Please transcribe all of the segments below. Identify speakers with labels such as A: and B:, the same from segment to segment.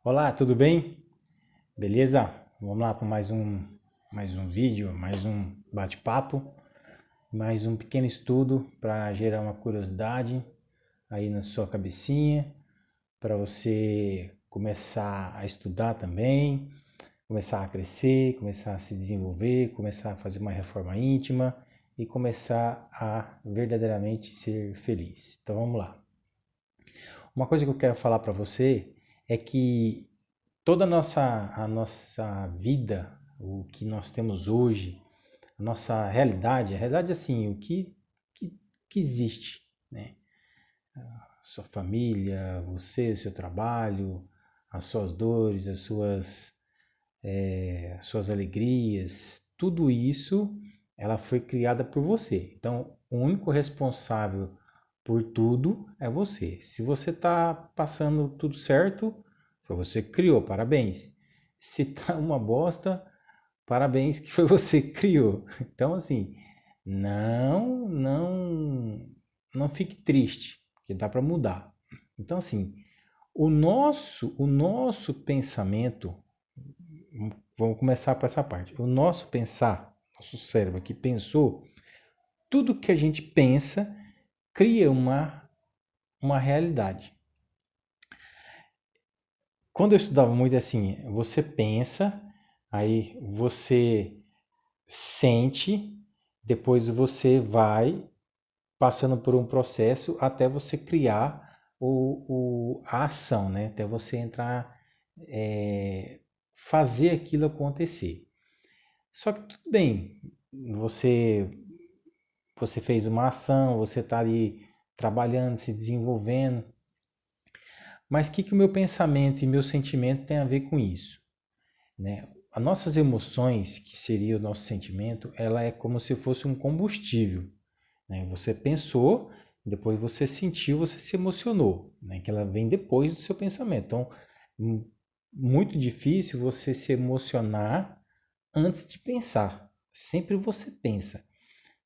A: Olá, tudo bem? Beleza? Vamos lá para mais um vídeo, mais um bate-papo, mais um pequeno estudo para gerar uma curiosidade aí na sua cabecinha, para você começar a estudar também, começar a crescer, começar a se desenvolver, começar a fazer uma reforma íntima e começar a verdadeiramente ser feliz. Então vamos lá. Uma coisa que eu quero falar para você é que toda a nossa vida, o que nós temos hoje, a nossa realidade, a realidade assim, que, que existe, né? Sua família, você, o seu trabalho, as suas dores, as suas alegrias, tudo isso, ela foi criada por você. Então, o único responsável por tudo é você. Se você está passando tudo certo, foi você que criou, parabéns. Se tá uma bosta, parabéns que foi você que criou. Então, assim, não fique triste, porque dá para mudar. Então, assim, o nosso pensamento, vamos começar por essa parte. O nosso pensar, nosso cérebro que pensou, tudo que a gente pensa cria uma realidade. Quando eu estudava muito assim, você pensa, aí você sente, depois você vai passando por um processo até você criar a ação, né? Até você entrar, fazer aquilo acontecer. Só que tudo bem, você, você fez uma ação, você está ali trabalhando, se desenvolvendo, mas o que o meu pensamento e meu sentimento tem a ver com isso, né? As nossas emoções, que seria o nosso sentimento, ela é como se fosse um combustível, né? Você pensou, depois você sentiu, você se emocionou, né? Que ela vem depois do seu pensamento. Então, muito difícil você se emocionar antes de pensar. Sempre você pensa.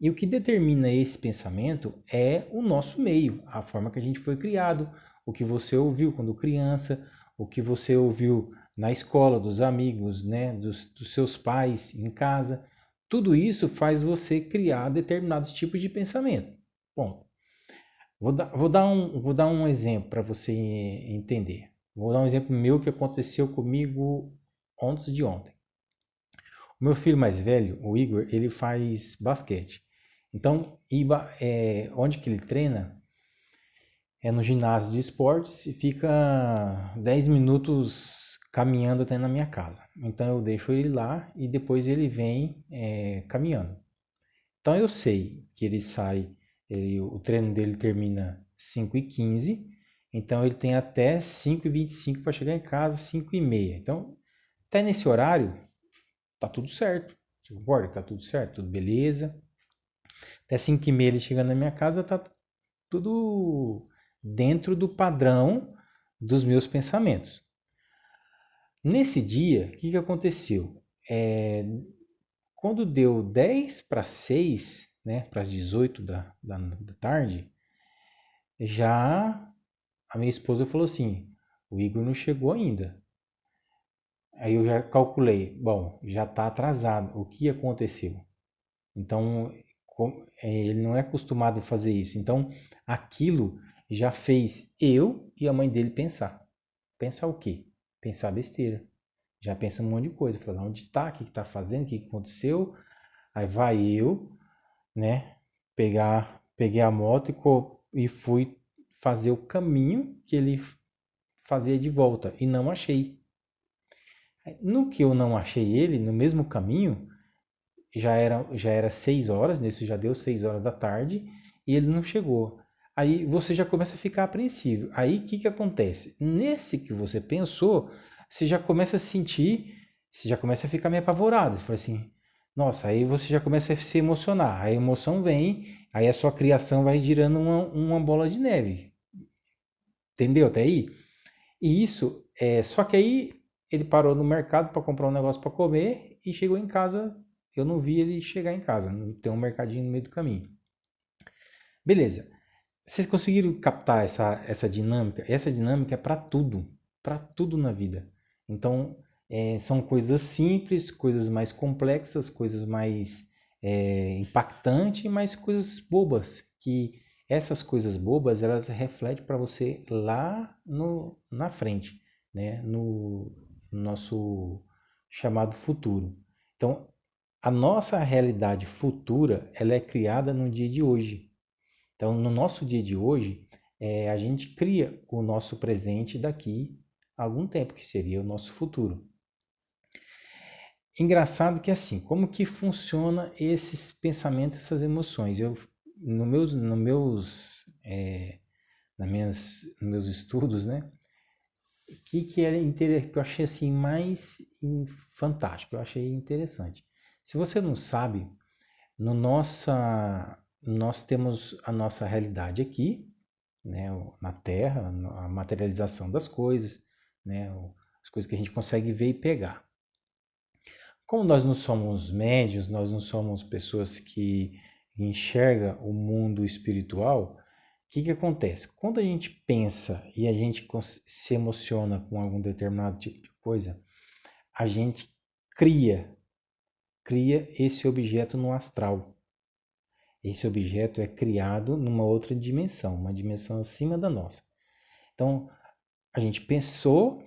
A: E o que determina esse pensamento é o nosso meio, a forma que a gente foi criado, o que você ouviu quando criança, o que você ouviu na escola, dos amigos, né, dos seus pais, em casa. Tudo isso faz você criar determinados tipos de pensamento. Bom, vou dar um exemplo para você entender. Vou dar um exemplo meu que aconteceu comigo antes de ontem. O meu filho mais velho, o Igor, ele faz basquete. Então, onde que ele treina é no ginásio de esportes e fica 10 minutos caminhando até na minha casa. Então eu deixo ele lá e depois ele vem caminhando. Então eu sei que ele sai, o treino dele termina 5h15, então ele tem até 5h25 para chegar em casa, 5h30. Então, até nesse horário, tá tudo certo. Você concorda que tá tudo certo? Tudo beleza. Até 5h30 ele chegando na minha casa, tá tudo dentro do padrão dos meus pensamentos. Nesse dia, o que aconteceu? Quando deu 10 para 6, né, para as 18 da tarde, já a minha esposa falou assim: o Igor não chegou ainda. Aí eu já calculei, bom, já está atrasado. O que aconteceu? Então, ele não é acostumado a fazer isso. Então, aquilo já fez eu e a mãe dele pensar. Pensar o quê? Pensar besteira. Já pensa um monte de coisa. Falar onde está, o que está fazendo, o que aconteceu. Aí vai eu, né? Peguei a moto e fui fazer o caminho que ele fazia de volta. E não achei. No que eu não achei ele, no mesmo caminho, já era 6 horas, nisso já deu 6 horas da tarde, e ele não chegou. Aí você já começa a ficar apreensivo. Aí o que acontece? Nesse que você pensou, você já começa a sentir, você já começa a ficar meio apavorado. Você fala assim, nossa, aí você já começa a se emocionar. A emoção vem, aí a sua criação vai girando uma bola de neve. Entendeu até aí? E isso, só que aí ele parou no mercado para comprar um negócio para comer e chegou em casa. Eu não vi ele chegar em casa, tem um mercadinho no meio do caminho. Beleza. Vocês conseguiram captar essa dinâmica? Essa dinâmica é para tudo. para tudo na vida. Então, são coisas simples, coisas mais complexas, coisas mais impactantes, mas coisas bobas, que essas coisas bobas, elas refletem para você lá na frente, né? No nosso chamado futuro. Então, a nossa realidade futura, ela é criada no dia de hoje. Então, no nosso dia de hoje, a gente cria o nosso presente daqui a algum tempo, que seria o nosso futuro. Engraçado que assim, como que funciona esses pensamentos, essas emoções? Eu, nos meus estudos, né? O que era que eu achei assim mais fantástico, eu achei interessante. Se você não sabe, nós temos a nossa realidade aqui, né, na Terra, a materialização das coisas, né, as coisas que a gente consegue ver e pegar. Como nós não somos médios, nós não somos pessoas que enxergam o mundo espiritual, o que acontece? Quando a gente pensa e a gente se emociona com algum determinado tipo de coisa, a gente cria esse objeto no astral. Esse objeto é criado numa outra dimensão, uma dimensão acima da nossa. Então, a gente pensou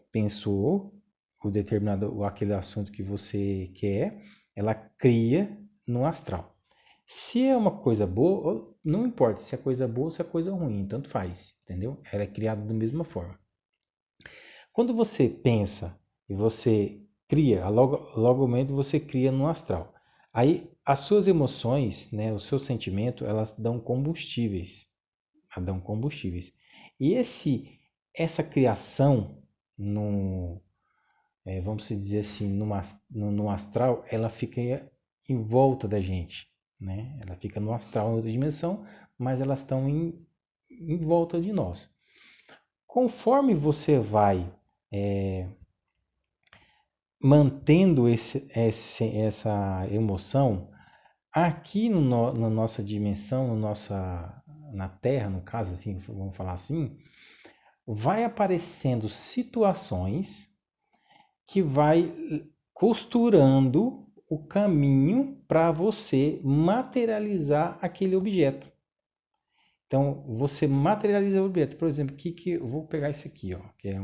A: aquele assunto que você quer, ela cria no astral. Se é uma coisa boa, não importa se é coisa boa ou se é coisa ruim, tanto faz, entendeu? Ela é criada da mesma forma. Quando você pensa e você cria, logo mesmo você cria no astral. Aí as suas emoções, né, o seu sentimento, elas dão combustíveis. Elas dão combustíveis. E essa criação no, vamos dizer assim, no astral, ela fica em volta da gente, né? Ela fica no astral, em outra dimensão, mas elas estão em volta de nós. Conforme você vai mantendo essa emoção, aqui na nossa dimensão, na Terra, no caso, assim, vamos falar assim, vai aparecendo situações que vai costurando o caminho para você materializar aquele objeto. Então, você materializa o objeto. Por exemplo, eu vou pegar esse aqui, ó, que é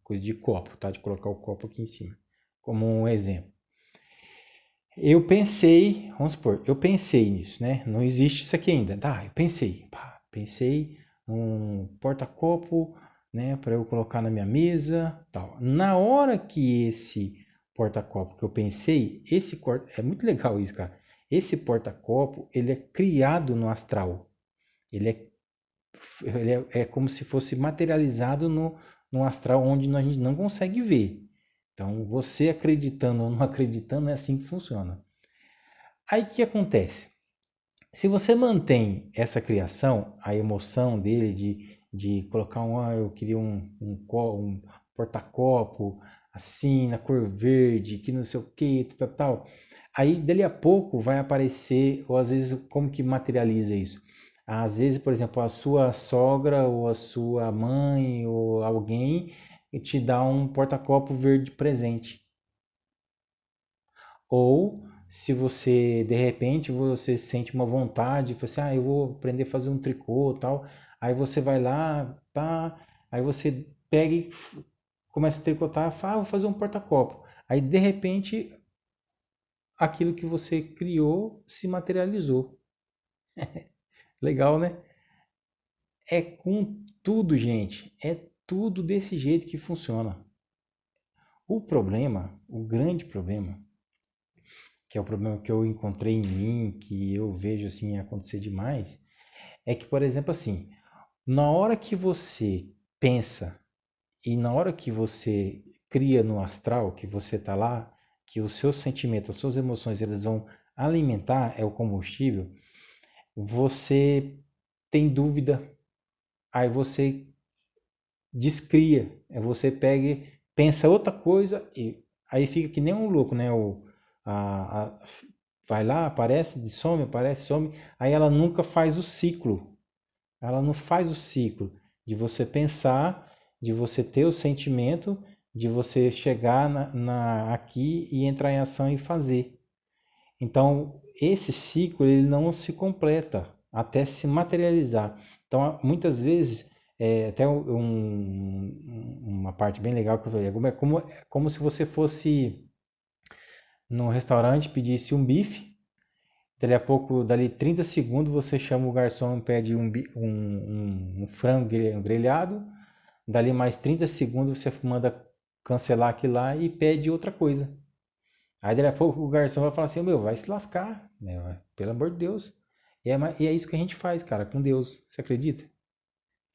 A: coisa de copo, tá? De colocar o copo aqui em cima, como um exemplo. Eu pensei, vamos supor, eu pensei nisso, né? Não existe isso aqui ainda. Tá, eu pensei um porta-copo, né, para eu colocar na minha mesa, tal. Na hora que esse porta-copo que eu pensei, é muito legal isso, cara. Esse porta-copo, ele é criado no astral. Ele é como se fosse materializado no astral onde a gente não consegue ver. Então, você acreditando ou não acreditando, é assim que funciona. Aí o que acontece? Se você mantém essa criação, a emoção dele de colocar eu queria um porta-copo assim, na cor verde, que não sei o que, tal. Aí, dali a pouco, vai aparecer, ou às vezes, como que materializa isso? Às vezes, por exemplo, a sua sogra, ou a sua mãe, ou alguém, te dá um porta-copo verde presente. Ou se você, de repente, você sente uma vontade, você, eu vou aprender a fazer um tricô, tal. Aí você vai lá, pá, aí você pega e começa a tricotar, fala, vou fazer um porta-copo. Aí, de repente, aquilo que você criou se materializou. Legal, né? É com tudo, gente. É tudo desse jeito que funciona. O problema, o grande problema, que é o problema que eu encontrei em mim, que eu vejo assim acontecer demais, é que, por exemplo, assim, na hora que você pensa e na hora que você cria no astral, que você está lá, que os seus sentimentos, as suas emoções, eles vão alimentar, é o combustível, você tem dúvida, aí você descria, você pega e pensa outra coisa e aí fica que nem um louco, né? Vai lá, aparece, some, aparece, some, aí ela nunca faz o ciclo. Ela não faz o ciclo de você pensar, de você ter o sentimento, de você chegar aqui e entrar em ação e fazer. Então, esse ciclo ele não se completa até se materializar. Então, muitas vezes, até uma parte bem legal que eu falei, é como se você fosse num restaurante, pedisse um bife, dali a pouco, dali 30 segundos, você chama o garçom e pede um frango grelhado, dali mais 30 segundos você manda cancelar aquilo lá e pede outra coisa. Aí daqui a pouco o garçom vai falar assim, meu, vai se lascar, né? Pelo amor de Deus. E é isso que a gente faz, cara, com Deus. Você acredita?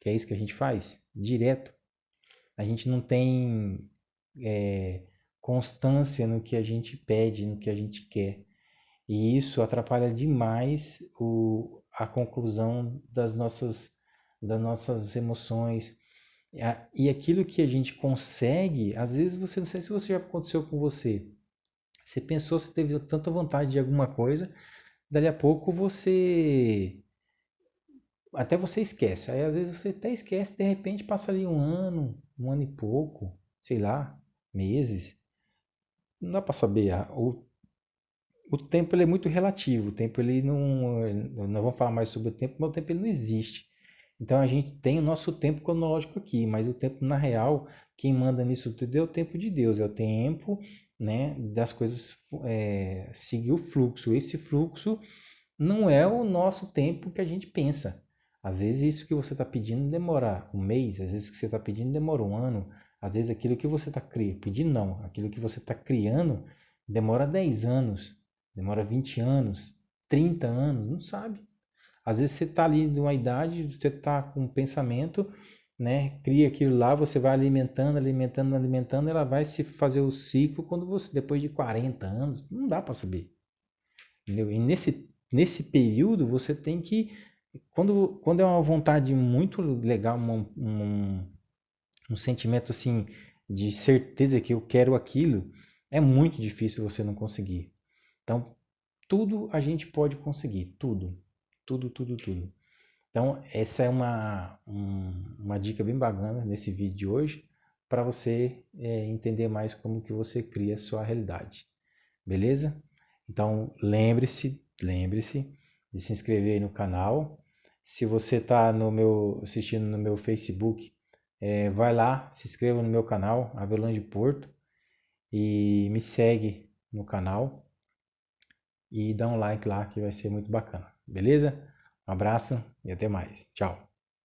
A: Que é isso que a gente faz? Direto. A gente não tem constância no que a gente pede, no que a gente quer. E isso atrapalha demais a conclusão das nossas emoções. E aquilo que a gente consegue, às vezes você não sei se você já aconteceu com você. Você pensou, você teve tanta vontade de alguma coisa, dali a pouco até você esquece. Aí às vezes você até esquece, de repente passa ali um ano e pouco, sei lá, meses. Não dá para saber. O tempo ele é muito relativo. O tempo ele não. Nós vamos falar mais sobre o tempo, mas o tempo ele não existe. Então a gente tem o nosso tempo cronológico aqui, mas o tempo na real, quem manda nisso tudo é o tempo de Deus, é o tempo, né, das coisas seguir o fluxo. Esse fluxo não é o nosso tempo que a gente pensa. Às vezes isso que você está pedindo demora um mês, às vezes o que você está pedindo demora um ano, às vezes aquilo que você está pedindo não, aquilo que você está criando demora 10 anos, demora 20 anos, 30 anos, não sabe. Às vezes você está ali numa idade, você está com um pensamento, né? Cria aquilo lá, você vai alimentando, alimentando, alimentando, ela vai se fazer o ciclo quando você, depois de 40 anos, não dá para saber. Entendeu? E nesse período você tem que, quando é uma vontade muito legal, um sentimento assim de certeza que eu quero aquilo, é muito difícil você não conseguir. Então, tudo a gente pode conseguir, tudo, tudo, tudo, tudo. Então, essa é uma dica bem bacana nesse vídeo de hoje para você entender mais como que você cria a sua realidade. Beleza? Então, lembre-se de se inscrever aí no canal. Se você está assistindo no meu Facebook, vai lá, se inscreva no meu canal, Avelange Porto, e me segue no canal e dá um like lá que vai ser muito bacana. Beleza? Um abraço e até mais. Tchau.